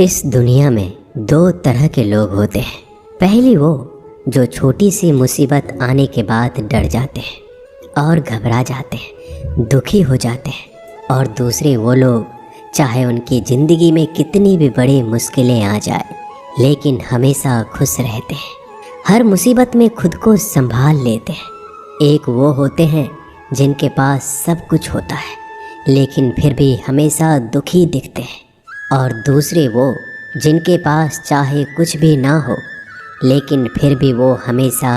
इस दुनिया में दो तरह के लोग होते हैं। पहली वो जो छोटी सी मुसीबत आने के बाद डर जाते हैं और घबरा जाते हैं, दुखी हो जाते हैं। और दूसरे वो लोग चाहे उनकी ज़िंदगी में कितनी भी बड़ी मुश्किलें आ जाए लेकिन हमेशा खुश रहते हैं, हर मुसीबत में खुद को संभाल लेते हैं। एक वो होते हैं जिनके पास सब कुछ होता है लेकिन फिर भी हमेशा दुखी दिखते हैं, और दूसरे वो जिनके पास चाहे कुछ भी ना हो लेकिन फिर भी वो हमेशा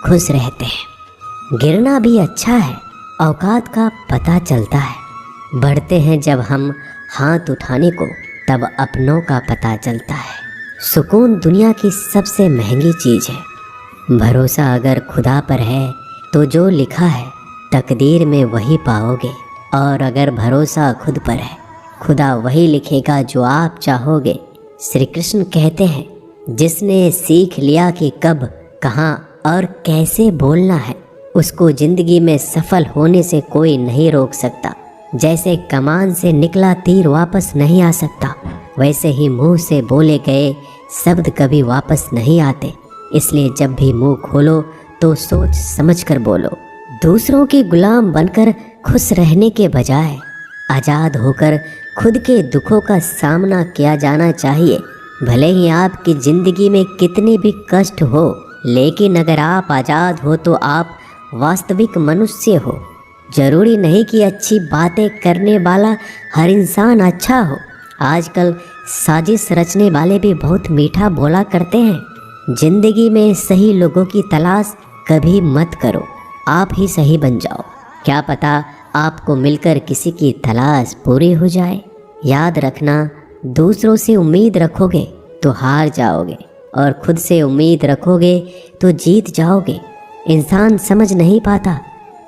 खुश रहते हैं। गिरना भी अच्छा है, औकात का पता चलता है। बढ़ते हैं जब हम हाथ उठाने को तब अपनों का पता चलता है। सुकून दुनिया की सबसे महंगी चीज़ है। भरोसा अगर खुदा पर है तो जो लिखा है तकदीर में वही पाओगे, और अगर भरोसा खुद पर है खुदा वही लिखेगा जो आप चाहोगे। श्री कृष्ण कहते हैं जिसने सीख लिया कि कब, कहाँ और कैसे बोलना है उसको ज़िंदगी में सफल होने से कोई नहीं रोक सकता। जैसे कमान से निकला तीर वापस नहीं आ सकता, वैसे ही मुंह से बोले गए शब्द कभी वापस नहीं आते। इसलिए जब भी मुंह खोलो तो सोच समझ कर बोलो। दूसरों के गुलाम बनकर खुश रहने के बजाय आज़ाद होकर खुद के दुखों का सामना किया जाना चाहिए। भले ही आपकी ज़िंदगी में कितने भी कष्ट हो, लेकिन अगर आप आज़ाद हो तो आप वास्तविक मनुष्य हो। ज़रूरी नहीं कि अच्छी बातें करने वाला हर इंसान अच्छा हो। आजकल साजिश रचने वाले भी बहुत मीठा बोला करते हैं। ज़िंदगी में सही लोगों की तलाश कभी मत करो, आप ही सही बन जाओ। क्या पता आपको मिलकर किसी की तलाश पूरी हो जाए। याद रखना, दूसरों से उम्मीद रखोगे तो हार जाओगे और खुद से उम्मीद रखोगे तो जीत जाओगे। इंसान समझ नहीं पाता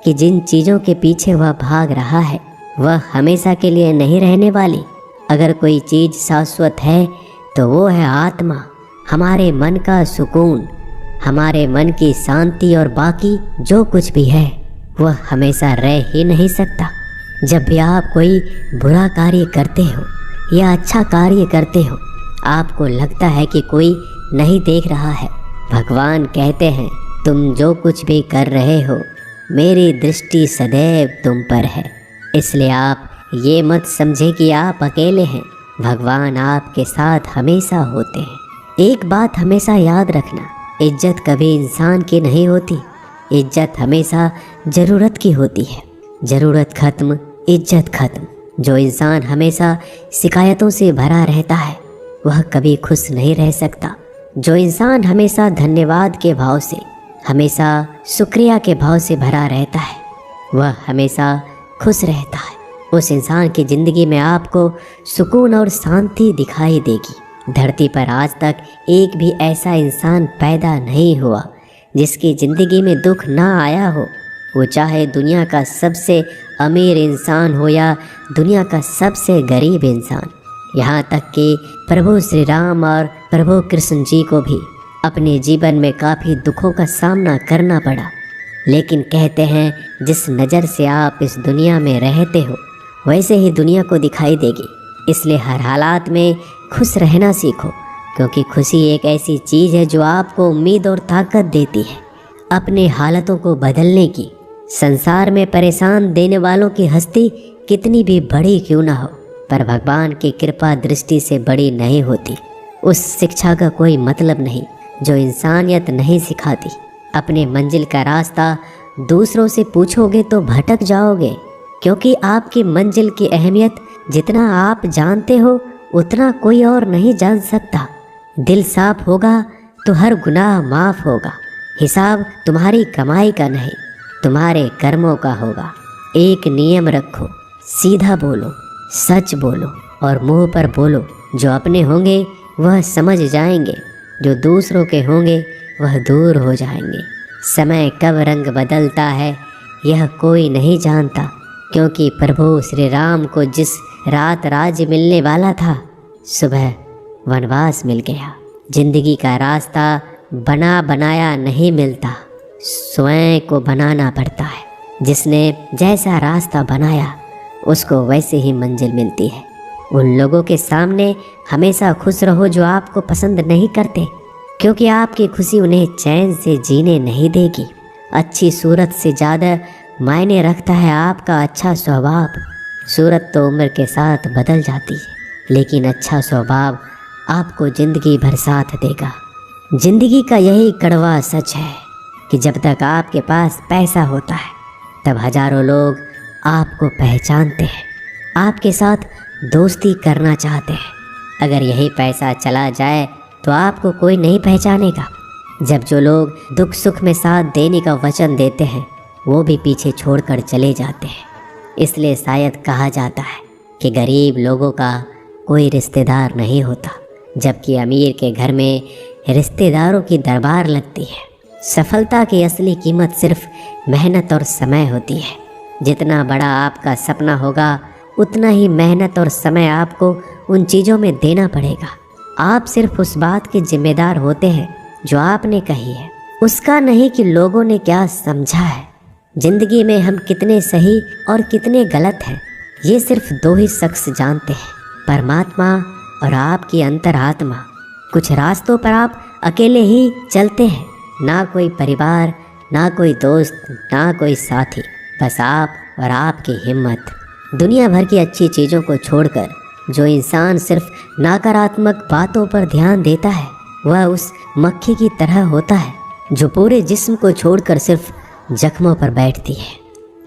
कि जिन चीज़ों के पीछे वह भाग रहा है वह हमेशा के लिए नहीं रहने वाली। अगर कोई चीज़ शाश्वत है तो वो है आत्मा, हमारे मन का सुकून, हमारे मन की शांति, और बाकी जो कुछ भी है वह हमेशा रह ही नहीं सकता। जब भी आप कोई बुरा कार्य करते हो या अच्छा कार्य करते हो, आपको लगता है कि कोई नहीं देख रहा है। भगवान कहते हैं तुम जो कुछ भी कर रहे हो मेरी दृष्टि सदैव तुम पर है। इसलिए आप ये मत समझे कि आप अकेले हैं, भगवान आपके साथ हमेशा होते हैं। एक बात हमेशा याद रखना, इज्जत कभी इंसान की नहीं होती, इज्जत हमेशा ज़रूरत की होती है। ज़रूरत खत्म, इज्जत खत्म। जो इंसान हमेशा शिकायतों से भरा रहता है वह कभी खुश नहीं रह सकता। जो इंसान हमेशा धन्यवाद के भाव से, हमेशा शुक्रिया के भाव से भरा रहता है वह हमेशा खुश रहता है। उस इंसान की ज़िंदगी में आपको सुकून और शांति दिखाई देगी। धरती पर आज तक एक भी ऐसा इंसान पैदा नहीं हुआ जिसकी ज़िंदगी में दुख ना आया हो। वो चाहे दुनिया का सबसे अमीर इंसान हो या दुनिया का सबसे गरीब इंसान। यहाँ तक कि प्रभु श्री राम और प्रभु कृष्ण जी को भी अपने जीवन में काफ़ी दुखों का सामना करना पड़ा, लेकिन कहते हैं जिस नज़र से आप इस दुनिया में रहते हो वैसे ही दुनिया को दिखाई देगी। इसलिए हर हालात में खुश रहना सीखो, क्योंकि खुशी एक ऐसी चीज़ है जो आपको उम्मीद और ताकत देती है अपने हालातों को बदलने की। संसार में परेशान देने वालों की हस्ती कितनी भी बड़ी क्यों ना हो, पर भगवान की कृपा दृष्टि से बड़ी नहीं होती। उस शिक्षा का कोई मतलब नहीं जो इंसानियत नहीं सिखाती। अपने मंजिल का रास्ता दूसरों से पूछोगे तो भटक जाओगे, क्योंकि आपकी मंजिल की अहमियत जितना आप जानते हो उतना कोई और नहीं जान सकता। दिल साफ होगा तो हर गुनाह माफ़ होगा। हिसाब तुम्हारी कमाई का नहीं, तुम्हारे कर्मों का होगा। एक नियम रखो, सीधा बोलो, सच बोलो और मुंह पर बोलो। जो अपने होंगे वह समझ जाएंगे, जो दूसरों के होंगे वह दूर हो जाएंगे। समय कब रंग बदलता है यह कोई नहीं जानता, क्योंकि प्रभु श्री राम को जिस रात राज्य मिलने वाला था सुबह वनवास मिल गया। जिंदगी का रास्ता बना बनाया नहीं मिलता, स्वयं को बनाना पड़ता है। जिसने जैसा रास्ता बनाया उसको वैसे ही मंजिल मिलती है। उन लोगों के सामने हमेशा खुश रहो जो आपको पसंद नहीं करते, क्योंकि आपकी खुशी उन्हें चैन से जीने नहीं देगी। अच्छी सूरत से ज़्यादा मायने रखता है आपका अच्छा स्वभाव। सूरत तो उम्र के साथ बदल जाती है, लेकिन अच्छा स्वभाव आपको ज़िंदगी भर साथ देगा। ज़िंदगी का यही कड़वा सच है कि जब तक आपके पास पैसा होता है तब हजारों लोग आपको पहचानते हैं, आपके साथ दोस्ती करना चाहते हैं। अगर यही पैसा चला जाए तो आपको कोई नहीं पहचानेगा। जब जो लोग दुख सुख में साथ देने का वचन देते हैं वो भी पीछे छोड़कर चले जाते हैं। इसलिए शायद कहा जाता है कि गरीब लोगों का कोई रिश्तेदार नहीं होता, जबकि अमीर के घर में रिश्तेदारों की दरबार लगती है। सफलता की असली कीमत सिर्फ मेहनत और समय होती है। जितना बड़ा आपका सपना होगा उतना ही मेहनत और समय आपको उन चीज़ों में देना पड़ेगा। आप सिर्फ उस बात के जिम्मेदार होते हैं जो आपने कही है, उसका नहीं कि लोगों ने क्या समझा है। जिंदगी में हम कितने सही और कितने गलत हैं ये सिर्फ दो ही शख्स जानते हैं, परमात्मा और आपकी अंतरात्मा। कुछ रास्तों पर आप अकेले ही चलते हैं, ना कोई परिवार, ना कोई दोस्त, ना कोई साथी, बस आप और आपकी हिम्मत। दुनिया भर की अच्छी चीज़ों को छोड़कर जो इंसान सिर्फ नकारात्मक बातों पर ध्यान देता है वह उस मक्खी की तरह होता है जो पूरे जिस्म को छोड़कर सिर्फ जख्मों पर बैठती है।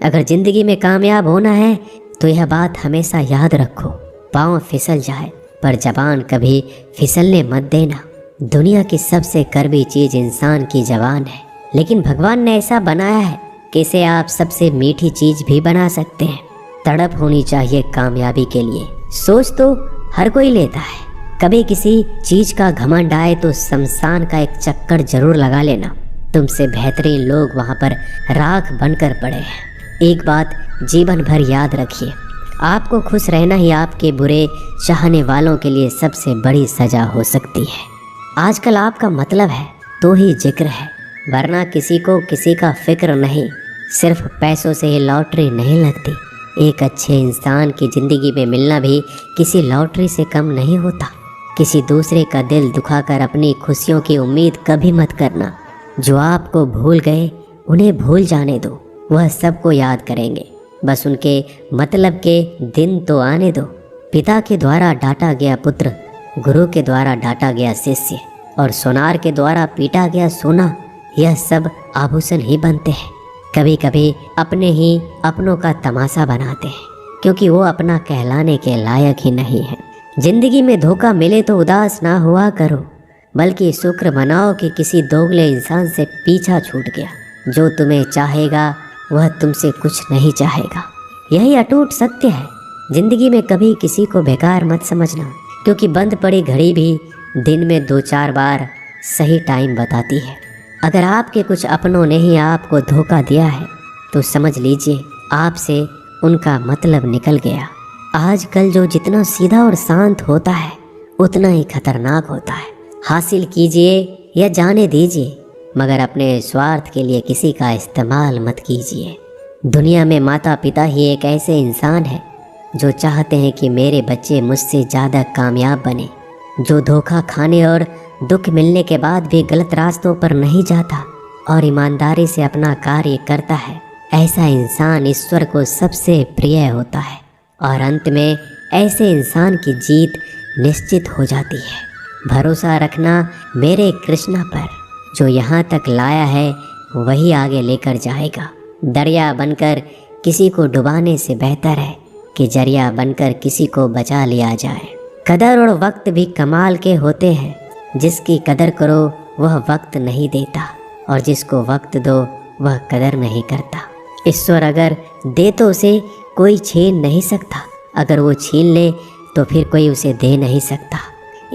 अगर ज़िंदगी में कामयाब होना है तो यह बात हमेशा याद रखो, पाँव फिसल जाए पर ज़बान कभी फिसलने मत देना। दुनिया की सबसे कड़वी चीज़ इंसान की ज़बान है, लेकिन भगवान ने ऐसा बनाया है कि इसे आप सबसे मीठी चीज़ भी बना सकते हैं। तड़प होनी चाहिए कामयाबी के लिए। सोच तो हर कोई लेता है, कभी किसी चीज़ का घमंड आए तो शमशान का एक चक्कर जरूर लगा लेना। तुमसे बेहतरीन लोग वहाँ पर राख बनकर पड़े हैं। एक बात जीवन भर याद रखिए, आपको खुश रहना ही आपके बुरे चाहने वालों के लिए सबसे बड़ी सज़ा हो सकती है। आजकल आपका मतलब है तो ही जिक्र है, वरना किसी को किसी का फिक्र नहीं। सिर्फ पैसों से ही लॉटरी नहीं लगती। एक अच्छे इंसान की ज़िंदगी में मिलना भी किसी लॉटरी से कम नहीं होता। किसी दूसरे का दिल दुखाकर अपनी खुशियों की उम्मीद कभी मत करना। जो आपको भूल गए उन्हें भूल जाने दो, वह सबको याद करेंगे, बस उनके मतलब के दिन तो आने दो। पिता के द्वारा डांटा गया पुत्र, गुरु के द्वारा डांटा गया शिष्य और सोनार के द्वारा पीटा गया सोना, यह सब आभूषण ही बनते हैं। कभी कभी अपने ही अपनों का तमाशा बनाते हैं, क्योंकि वो अपना कहलाने के लायक ही नहीं है। जिंदगी में धोखा मिले तो उदास ना हुआ करो, बल्कि शुक्र मनाओ कि किसी दोगले इंसान से पीछा छूट गया। जो तुम्हें चाहेगा वह तुमसे कुछ नहीं चाहेगा, यही अटूट सत्य है। जिंदगी में कभी किसी को बेकार मत समझना, क्योंकि बंद पड़ी घड़ी भी दिन में 2-4 बार सही टाइम बताती है। अगर आपके कुछ अपनों ने ही आपको धोखा दिया है तो समझ लीजिए आपसे उनका मतलब निकल गया। आजकल जो जितना सीधा और शांत होता है उतना ही खतरनाक होता है। हासिल कीजिए या जाने दीजिए, मगर अपने स्वार्थ के लिए किसी का इस्तेमाल मत कीजिए। दुनिया में माता पिता ही एक ऐसे इंसान है जो चाहते हैं कि मेरे बच्चे मुझसे ज़्यादा कामयाब बने, जो धोखा खाने और दुख मिलने के बाद भी गलत रास्तों पर नहीं जाता और ईमानदारी से अपना कार्य करता है। ऐसा इंसान ईश्वर को सबसे प्रिय होता है और अंत में ऐसे इंसान की जीत निश्चित हो जाती है। भरोसा रखना मेरे कृष्णा पर, जो यहाँ तक लाया है वही आगे लेकर जाएगा। दरिया बनकर किसी को डुबाने से बेहतर है कि जरिया बनकर किसी को बचा लिया जाए। कदर और वक्त भी कमाल के होते हैं, जिसकी कदर करो वह वक्त नहीं देता और जिसको वक्त दो वह कदर नहीं करता। ईश्वर अगर दे तो उसे कोई छीन नहीं सकता, अगर वो छीन ले तो फिर कोई उसे दे नहीं सकता।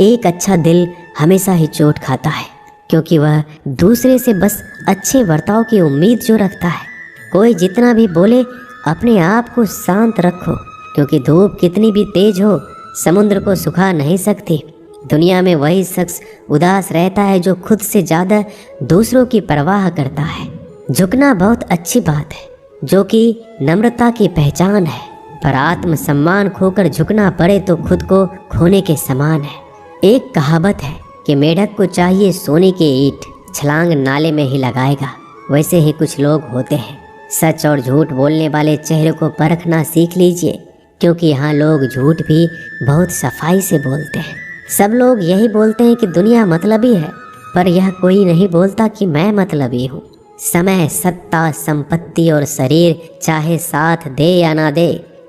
एक अच्छा दिल हमेशा ही चोट खाता है, क्योंकि वह दूसरे से बस अच्छे बर्ताव की उम्मीद जो रखता है। कोई जितना भी बोले अपने आप को शांत रखो, क्योंकि धूप कितनी भी तेज हो समुद्र को सुखा नहीं सकती। दुनिया में वही शख्स उदास रहता है जो खुद से ज़्यादा दूसरों की परवाह करता है। झुकना बहुत अच्छी बात है, जो कि नम्रता की पहचान है। पर आत्म सम्मान खोकर झुकना पड़े तो खुद को खोने के समान है। एक कहावत है कि मेढक को चाहिए सोने की ईंट, छलांग नाले में ही लगाएगा। वैसे ही कुछ लोग होते हैं। सच और झूठ बोलने वाले चेहरे को परखना सीख लीजिए, क्योंकि यहाँ लोग झूठ भी बहुत सफाई से बोलते हैं। सब लोग यही बोलते हैं कि दुनिया मतलबी है, पर यह कोई नहीं बोलता कि मैं मतलबी हूँ। समय, सत्ता, संपत्ति और शरीर चाहे साथ दे या ना दे,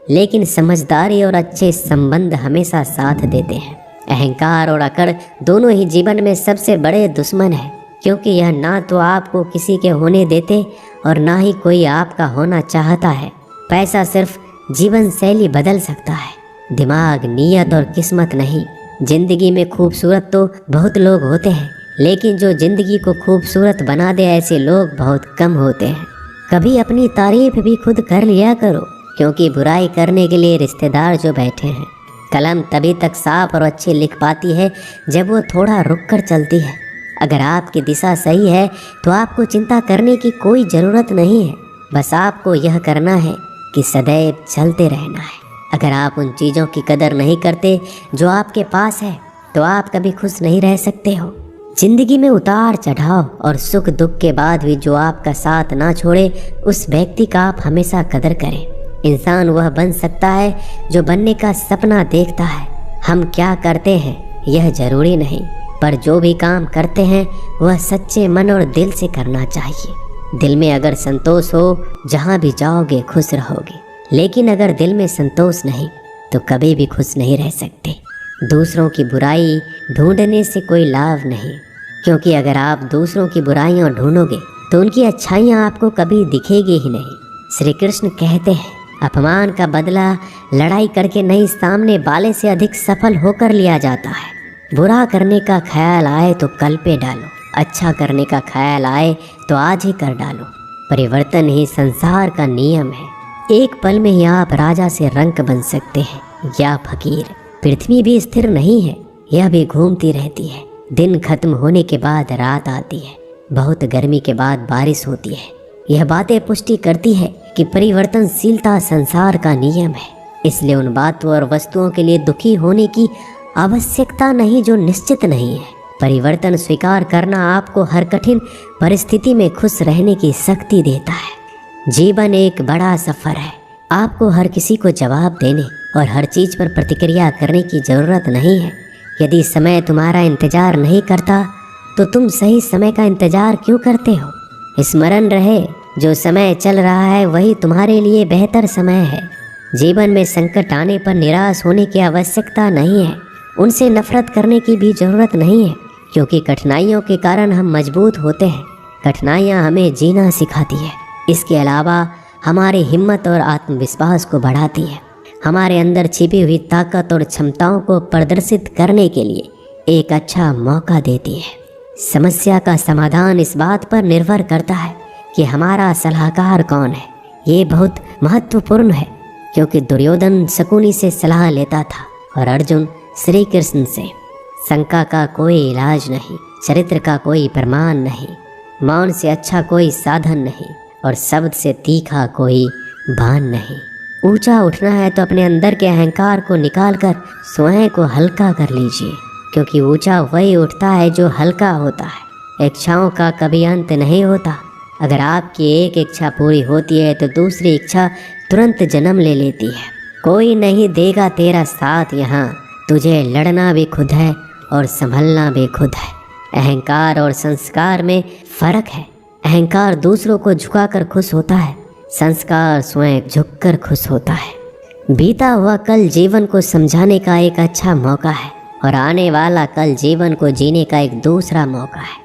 लेकिन समझदारी और अच्छे संबंध हमेशा साथ देते हैं। अहंकार और अकड़ दोनों ही जीवन में सबसे बड़े दुश्मन हैं, क्योंकि यह ना तो आपको किसी के होने देते और ना ही कोई आपका होना चाहता है। पैसा सिर्फ जीवन शैली बदल सकता है, दिमाग, नीयत और किस्मत नहीं। जिंदगी में खूबसूरत तो बहुत लोग होते हैं, लेकिन जो जिंदगी को खूबसूरत बना दे ऐसे लोग बहुत कम होते हैं। कभी अपनी तारीफ भी खुद कर लिया करो, क्योंकि बुराई करने के लिए रिश्तेदार जो बैठे हैं। कलम तभी तक साफ और अच्छी लिख पाती है जब वो थोड़ा रुक कर चलती है। अगर आपकी दिशा सही है तो आपको चिंता करने की कोई ज़रूरत नहीं है। बस आपको यह करना है कि सदैव चलते रहना है। अगर आप उन चीज़ों की कदर नहीं करते जो आपके पास है, तो आप कभी खुश नहीं रह सकते हो। जिंदगी में उतार चढ़ाव और सुख दुख के बाद भी जो आपका साथ ना छोड़े, उस व्यक्ति का आप हमेशा कदर करें। इंसान वह बन सकता है जो बनने का सपना देखता है। हम क्या करते हैं यह जरूरी नहीं, पर जो भी काम करते हैं वह सच्चे मन और दिल से करना चाहिए। दिल में अगर संतोष हो, जहाँ भी जाओगे खुश रहोगे। लेकिन अगर दिल में संतोष नहीं तो कभी भी खुश नहीं रह सकते। दूसरों की बुराई ढूंढने से कोई लाभ नहीं, क्योंकि अगर आप दूसरों की बुराइयां ढूंढोगे तो उनकी अच्छाइयां आपको कभी दिखेगी ही नहीं। श्री कृष्ण कहते हैं, अपमान का बदला लड़ाई करके नहीं, सामने वाले से अधिक सफल होकर लिया जाता है। बुरा करने का ख्याल आए तो कल पे डालो, अच्छा करने का ख्याल आए तो आज ही कर डालो। परिवर्तन ही संसार का नियम है। एक पल में ही आप राजा से रंक बन सकते हैं या फकीर। पृथ्वी भी स्थिर नहीं है, यह भी घूमती रहती है। दिन खत्म होने के बाद रात आती है, बहुत गर्मी के बाद बारिश होती है। यह बातें पुष्टि करती है कि परिवर्तनशीलता संसार का नियम है। इसलिए उन बातों और वस्तुओं के लिए दुखी होने की आवश्यकता नहीं जो निश्चित नहीं है। परिवर्तन स्वीकार करना आपको हर कठिन परिस्थिति में खुश रहने की शक्ति देता है। जीवन एक बड़ा सफर है। आपको हर किसी को जवाब देने और हर चीज़ पर प्रतिक्रिया करने की ज़रूरत नहीं है। यदि समय तुम्हारा इंतज़ार नहीं करता तो तुम सही समय का इंतज़ार क्यों करते हो। स्मरण रहे, जो समय चल रहा है वही तुम्हारे लिए बेहतर समय है। जीवन में संकट आने पर निराश होने की आवश्यकता नहीं है। उनसे नफरत करने की भी ज़रूरत नहीं है, क्योंकि कठिनाइयों के कारण हम मजबूत होते हैं। कठिनाइयाँ हमें जीना सिखाती है। इसके अलावा हमारी हिम्मत और आत्मविश्वास को बढ़ाती है। हमारे अंदर छिपी हुई ताकत और क्षमताओं को प्रदर्शित करने के लिए एक अच्छा मौका देती है। समस्या का समाधान इस बात पर निर्भर करता है कि हमारा सलाहकार कौन है। ये बहुत महत्वपूर्ण है, क्योंकि दुर्योधन शकुनी से सलाह लेता था और अर्जुन श्री कृष्ण से। शंका का कोई इलाज नहीं, चरित्र का कोई प्रमाण नहीं, मौन से अच्छा कोई साधन नहीं और शब्द से तीखा कोई बाण नहीं। ऊंचा उठना है तो अपने अंदर के अहंकार को निकालकर स्वयं को हल्का कर लीजिए, क्योंकि ऊंचा वही उठता है जो हल्का होता है। इच्छाओं का कभी अंत नहीं होता। अगर आपकी एक इच्छा पूरी होती है तो दूसरी इच्छा तुरंत जन्म ले लेती है। कोई नहीं देगा तेरा साथ यहाँ, तुझे लड़ना भी खुद है और संभलना भी खुद है। अहंकार और संस्कार में फर्क है। अहंकार दूसरों को झुकाकर खुश होता है, संस्कार स्वयं झुककर खुश होता है। बीता हुआ कल जीवन को समझाने का एक अच्छा मौका है और आने वाला कल जीवन को जीने का एक दूसरा मौका है।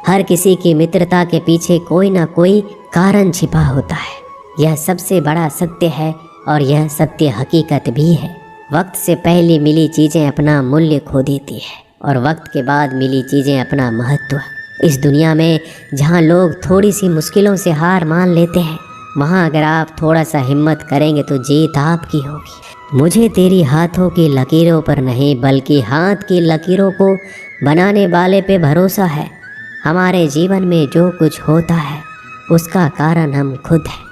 हर किसी की मित्रता के पीछे कोई ना कोई कारण छिपा होता है। यह सबसे बड़ा सत्य है और यह सत्य हकीकत भी है। वक्त से पहले मिली चीज़ें अपना मूल्य खो देती है और वक्त के बाद मिली चीज़ें अपना महत्व। इस दुनिया में जहाँ लोग थोड़ी सी मुश्किलों से हार मान लेते हैं, वहाँ अगर आप थोड़ा सा हिम्मत करेंगे तो जीत आपकी होगी। मुझे तेरी हाथों की लकीरों पर नहीं, बल्कि हाथ की लकीरों को बनाने वाले पे भरोसा है। हमारे जीवन में जो कुछ होता है उसका कारण हम खुद हैं।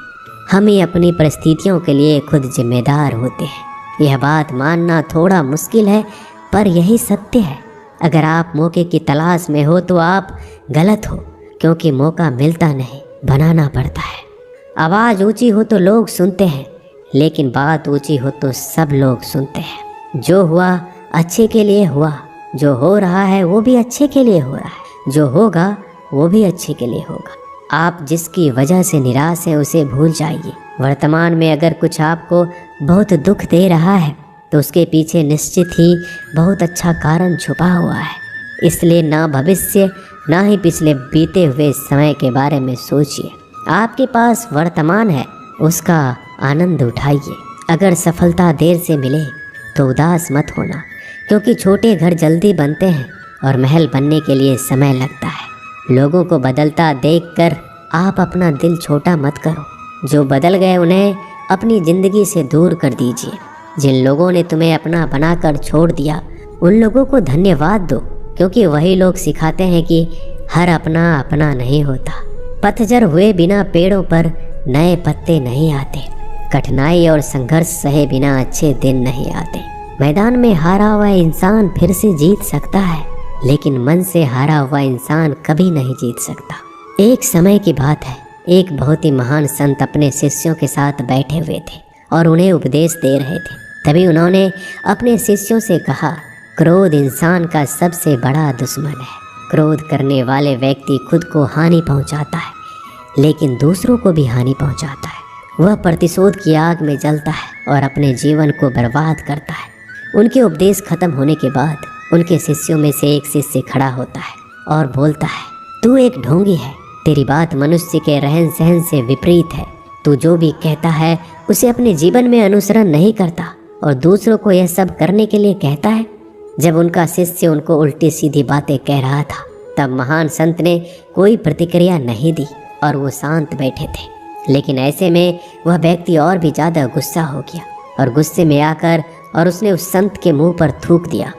हम ही अपनी परिस्थितियों के लिए खुद जिम्मेदार होते हैं। यह बात मानना थोड़ा मुश्किल है, पर यही सत्य है। अगर आप मौके की तलाश में हो तो आप गलत हो, क्योंकि मौका मिलता नहीं, बनाना पड़ता है। आवाज़ ऊंची हो तो लोग सुनते हैं, लेकिन बात ऊंची हो तो सब लोग सुनते हैं। जो हुआ अच्छे के लिए हुआ, जो हो रहा है वो भी अच्छे के लिए हो रहा है, जो होगा वो भी अच्छे के लिए होगा। आप जिसकी वजह से निराश हैं उसे भूल जाइए। वर्तमान में अगर कुछ आपको बहुत दुख दे रहा है तो उसके पीछे निश्चित ही बहुत अच्छा कारण छुपा हुआ है। इसलिए ना भविष्य ना ही पिछले बीते हुए समय के बारे में सोचिए। आपके पास वर्तमान है, उसका आनंद उठाइए। अगर सफलता देर से मिले तो उदास मत होना, क्योंकि छोटे घर जल्दी बनते हैं और महल बनने के लिए समय लगता है। लोगों को बदलता देखकर आप अपना दिल छोटा मत करो। जो बदल गए उन्हें अपनी ज़िंदगी से दूर कर दीजिए। जिन लोगों ने तुम्हें अपना बनाकर छोड़ दिया उन लोगों को धन्यवाद दो, क्योंकि वही लोग सिखाते हैं कि हर अपना अपना नहीं होता। पतझड़ हुए बिना पेड़ों पर नए पत्ते नहीं आते। कठिनाई और संघर्ष सहे बिना अच्छे दिन नहीं आते। मैदान में हारा हुआ इंसान फिर से जीत सकता है, लेकिन मन से हारा हुआ इंसान कभी नहीं जीत सकता। एक समय की बात है, एक बहुत ही महान संत अपने शिष्यों के साथ बैठे हुए थे और उन्हें उपदेश दे रहे थे। तभी उन्होंने अपने शिष्यों से कहा, क्रोध इंसान का सबसे बड़ा दुश्मन है। क्रोध करने वाले व्यक्ति खुद को हानि पहुंचाता है, लेकिन दूसरों को भी हानि पहुंचाता है। वह प्रतिशोध की आग में जलता है और अपने जीवन को बर्बाद करता है। उनके उपदेश खत्म होने के बाद उनके शिष्यों में से एक शिष्य खड़ा होता है और बोलता है, तू एक ढोंगी है। तेरी बात मनुष्य के रहन सहन से विपरीत है। तू जो भी कहता है उसे अपने जीवन में अनुसरण नहीं करता और दूसरों को यह सब करने के लिए कहता है। जब उनका शिष्य उनको उल्टी सीधी बातें कह रहा था, तब महान संत ने कोई प्रतिक्रिया नहीं दी और वो शांत बैठे थे। लेकिन ऐसे में वह व्यक्ति और भी ज़्यादा गुस्सा हो गया और गुस्से में आकर और उसने उस संत के मुंह पर थूक दिया।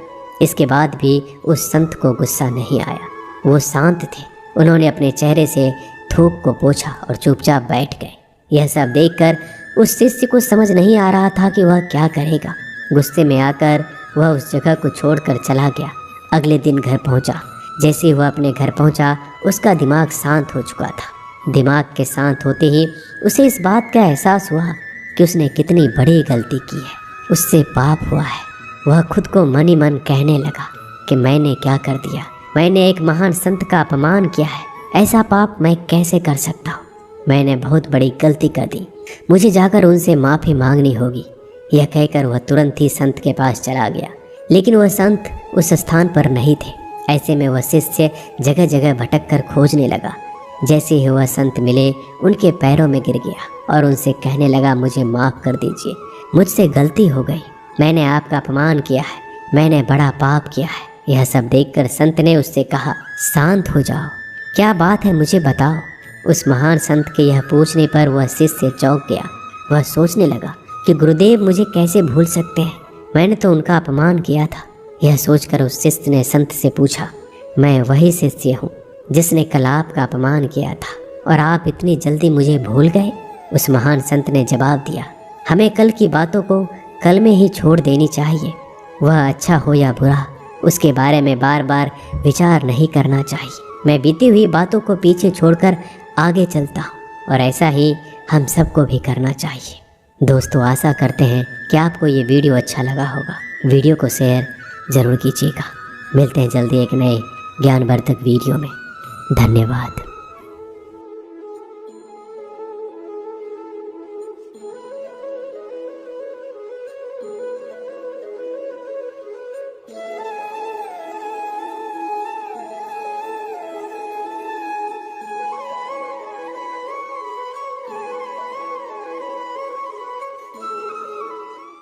इसके बाद भी उस संत को गुस्सा नहीं आया, वो शांत थे। उन्होंने अपने चेहरे से थूक को पोंछा और चुपचाप बैठ गए। यह सब देखकर उस शिष्य को समझ नहीं आ रहा था कि वह क्या करेगा। गुस्से में आकर वह उस जगह को छोड़कर चला गया। अगले दिन घर पहुंचा। जैसे ही वह अपने घर पहुंचा, उसका दिमाग शांत हो चुका था। दिमाग के शांत होते ही उसे इस बात का एहसास हुआ कि उसने कितनी बड़ी गलती की है, उससे पाप हुआ है। वह खुद को मन ही मन कहने लगा कि मैंने क्या कर दिया, मैंने एक महान संत का अपमान किया है, ऐसा पाप मैं कैसे कर सकता हूँ, मैंने बहुत बड़ी गलती कर दी, मुझे जाकर उनसे माफ़ी मांगनी होगी। यह कहकर वह तुरंत ही संत के पास चला गया, लेकिन वह संत उस स्थान पर नहीं थे। ऐसे में वह शिष्य जगह जगह भटक कर खोजने लगा। जैसे ही वह संत मिले, उनके पैरों में गिर गया और उनसे कहने लगा, मुझे माफ़ कर दीजिए, मुझसे गलती हो गई, मैंने आपका अपमान किया है, मैंने बड़ा पाप किया है। यह सब देखकर संत ने उससे कहा, शांत हो जाओ, क्या बात है मुझे बताओ। उस महान संत के यह पूछने पर वह शिष्य चौंक गया। वह सोचने लगा कि गुरुदेव मुझे कैसे भूल सकते हैं, मैंने तो उनका अपमान किया था। यह सोचकर उस शिष्य ने संत से पूछा, मैं वही शिष्य हूँ जिसने कल आपका अपमान किया था और आप इतनी जल्दी मुझे भूल गए। उस महान संत ने जवाब दिया, हमें कल की बातों को कल में ही छोड़ देनी चाहिए। वह अच्छा हो या बुरा, उसके बारे में बार बार विचार नहीं करना चाहिए। मैं बीती हुई बातों को पीछे छोड़कर आगे चलता हूँ और ऐसा ही हम सबको भी करना चाहिए। दोस्तों, आशा करते हैं कि आपको ये वीडियो अच्छा लगा होगा। वीडियो को शेयर ज़रूर कीजिएगा। मिलते हैं जल्दी एक नए ज्ञानवर्धक वीडियो में। धन्यवाद।